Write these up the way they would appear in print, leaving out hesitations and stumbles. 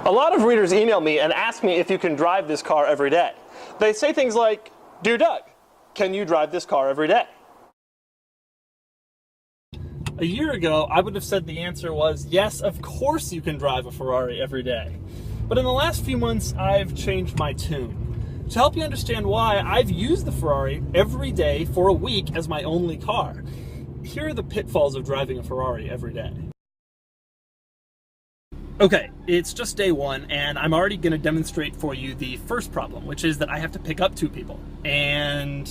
A lot of readers email me and ask me if you can drive this car every day. They say things like, "Dear Doug, can you drive this car every day?" A year ago, I would have said the answer was, yes, of course you can drive a Ferrari every day. But in the last few months, I've changed my tune. To help you understand why, I've used the Ferrari every day for a week as my only car. Here are the pitfalls of driving a Ferrari every day. Okay, it's just day one, and I'm already going to demonstrate for you the first problem, which is that I have to pick up two people. And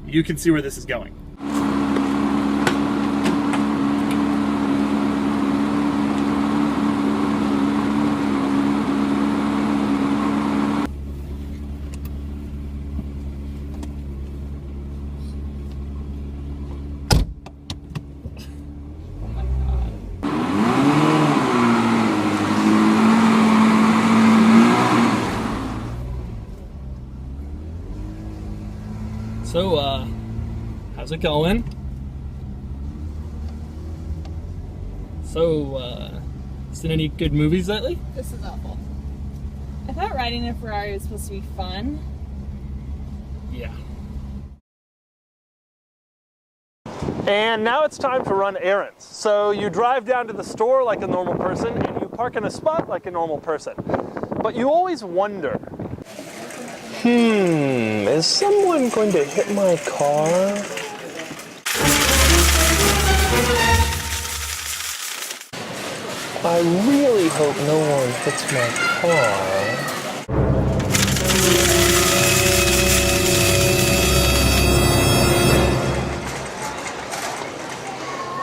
you can see where this is going. So, how's it going? So, seen any good movies lately? This is awful. I thought riding a Ferrari was supposed to be fun. Yeah. And now it's time to run errands. So you drive down to the store like a normal person, and you park in a spot like a normal person. But you always wonder, is someone going to hit my car? I really hope no one hits my car.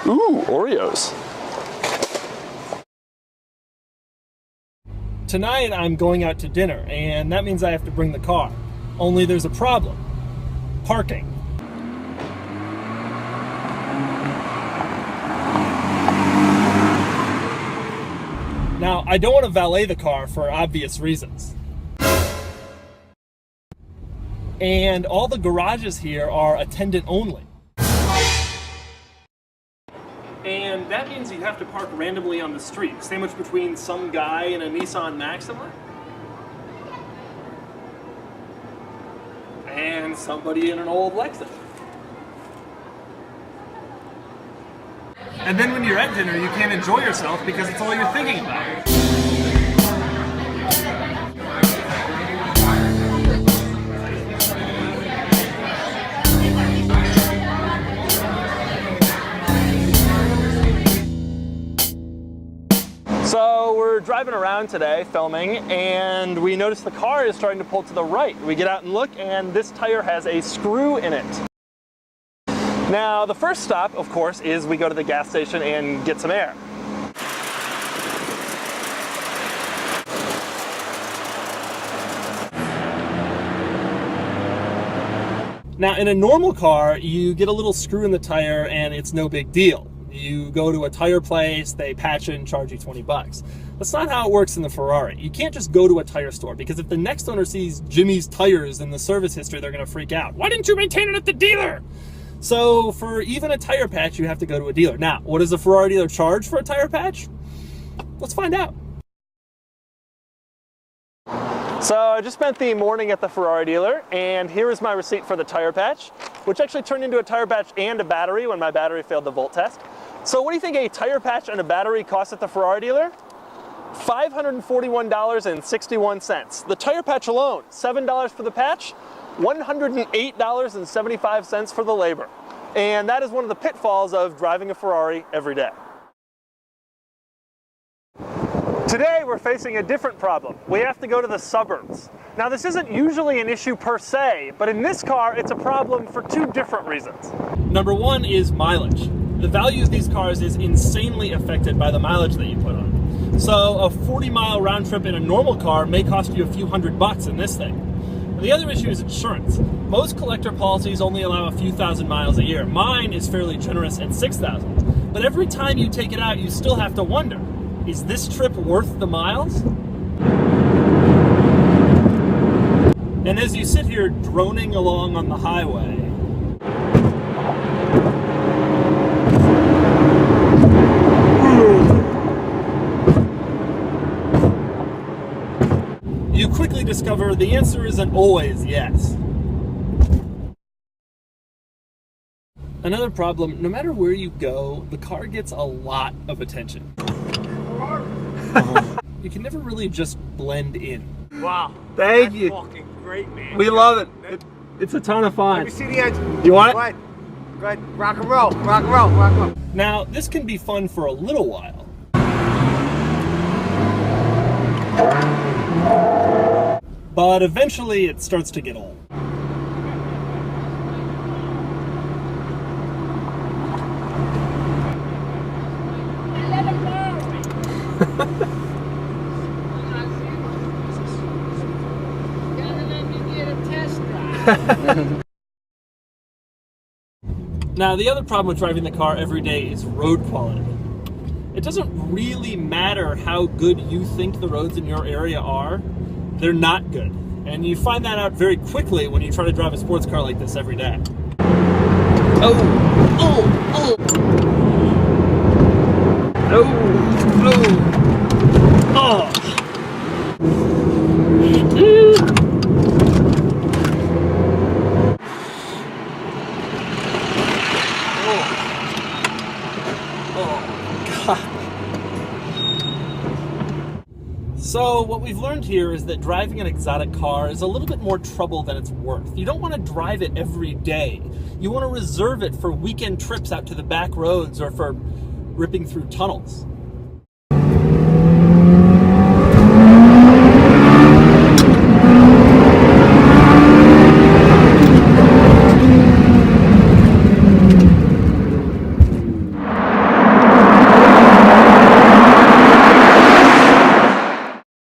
Ooh, Oreos. Tonight I'm going out to dinner, and that means I have to bring the car. Only there's a problem. Parking. Now, I don't want to valet the car for obvious reasons. And all the garages here are attendant only. And that means you have to park randomly on the street, sandwiched between some guy in a Nissan Maxima and somebody in an old Lexus. And then when you're at dinner, you can't enjoy yourself because it's all you're thinking about. So we're driving around today filming, and we notice the car is starting to pull to the right. We get out and look, and this tire has a screw in it. Now the first stop, of course, is we go to the gas station and get some air. Now in a normal car, you get a little screw in the tire and it's no big deal. You go to a tire place, they patch it and charge you 20 bucks. That's not how it works in the Ferrari. You can't just go to a tire store, because if the next owner sees Jimmy's tires in the service history, they're gonna freak out. Why didn't you maintain it at the dealer? So for even a tire patch, you have to go to a dealer. Now, what does a Ferrari dealer charge for a tire patch? Let's find out. So I just spent the morning at the Ferrari dealer, and here is my receipt for the tire patch, which actually turned into a tire patch and a battery when my battery failed the volt test. So what do you think a tire patch and a battery cost at the Ferrari dealer? $541.61. The tire patch alone, $7 for the patch, $108.75 for the labor. And that is one of the pitfalls of driving a Ferrari every day. Today we're facing a different problem. We have to go to the suburbs. Now this isn't usually an issue per se, but in this car it's a problem for two different reasons. Number one is mileage. The value of these cars is insanely affected by the mileage that you put on. So a 40-mile round trip in a normal car may cost you a few $100 in this thing. The other issue is insurance. Most collector policies only allow a few thousand miles a year. Mine is fairly generous at 6,000. But every time you take it out, you still have to wonder, is this trip worth the miles? And as you sit here droning along on the highway, quickly discover the answer isn't always yes. Another problem, no matter where you go, the car gets a lot of attention. You can never really just blend in. Wow. Thank That's you. Fucking great, man. We love it. It's a ton of fun. Let me see the engine. You want it? Go ahead. Go ahead. Rock and roll. Rock and roll. Rock and roll. Now, this can be fun for a little while. But eventually it starts to get old. Now, the other problem with driving the car every day is road quality. It doesn't really matter how good you think the roads in your area are, they're not good. And you find that out very quickly when you try to drive a sports car like this every day. Oh! Oh! Oh! Oh! Oh! So what we've learned here is that driving an exotic car is a little bit more trouble than it's worth. You don't want to drive it every day. You want to reserve it for weekend trips out to the back roads or for ripping through tunnels.